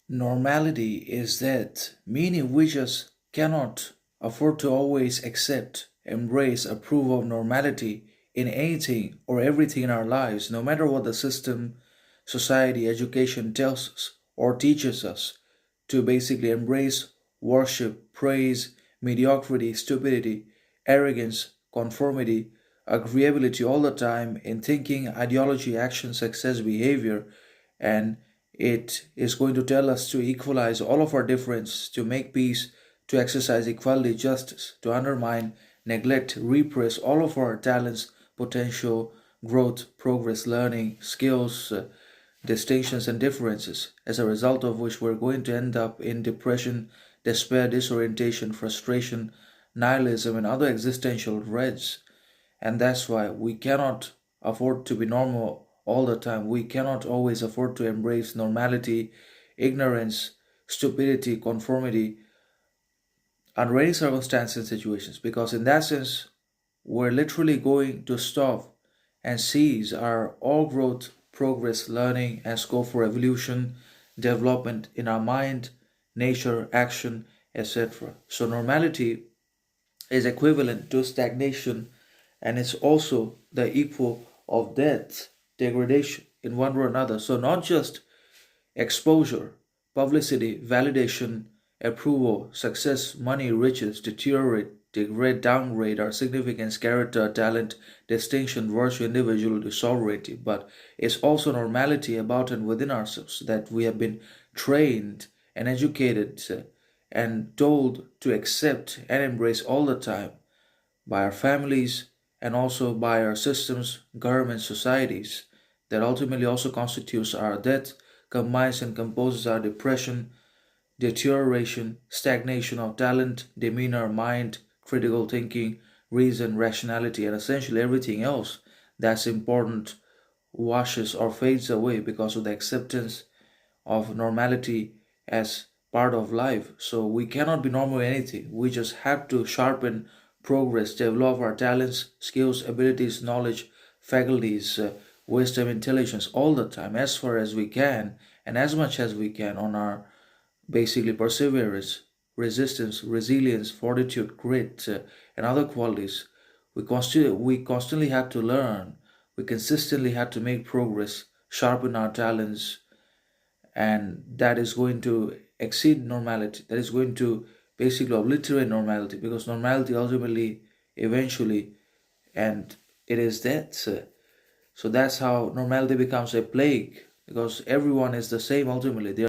Normality is that, meaning we just cannot afford to always accept, embrace, approve of normality in anything or everything in our lives, no matter what the system, society, education tells us or teaches us to basically embrace, worship, praise, mediocrity, stupidity, arrogance, conformity, agreeability all the time in thinking, ideology, action, success, behavior, and it is going to tell us to equalize all of our difference, to make peace, to exercise equality, justice, to undermine, neglect, repress all of our talents, potential, growth, progress, learning, skills, distinctions, and differences, as a result of which we're going to end up in depression, despair, disorientation, frustration, nihilism, and other existential dreads. And that's why we cannot afford to be normal all the time. We cannot always afford to embrace normality, ignorance, stupidity, conformity under any circumstances and situations, because in that sense, we're literally going to stop and seize our all growth, progress, learning, and scope for evolution, development in our mind, nature, action, etc. So, normality is equivalent to stagnation, and it's also the equal of death, degradation in one way or another. So, not just exposure, publicity, validation, approval, success, money, riches deteriorate, degrade, downgrade our significance, character, talent, distinction, virtue, individuality, sovereignty, but it's also normality about and within ourselves that we have been trained and educated and told to accept and embrace all the time by our families and also by our systems, governments, societies that ultimately also constitutes our death, combines and composes our depression, deterioration, stagnation of talent, demeanor, mind, critical thinking, reason, rationality, and essentially everything else that's important washes or fades away because of the acceptance of normality as part of life. So we cannot be normal in anything. We just have to sharpen, progress, develop our talents, skills, abilities, knowledge, faculties, wisdom, intelligence all the time as far as we can and as much as we can on our basically perseverance, resistance, resilience, fortitude, grit, and other qualities. We constantly have to learn. We consistently have to make progress, sharpen our talents, and that is going to exceed normality. That is going to basically obliterate normality because normality ultimately, eventually, and it is that. So that's how normality becomes a plague because everyone is the same ultimately. They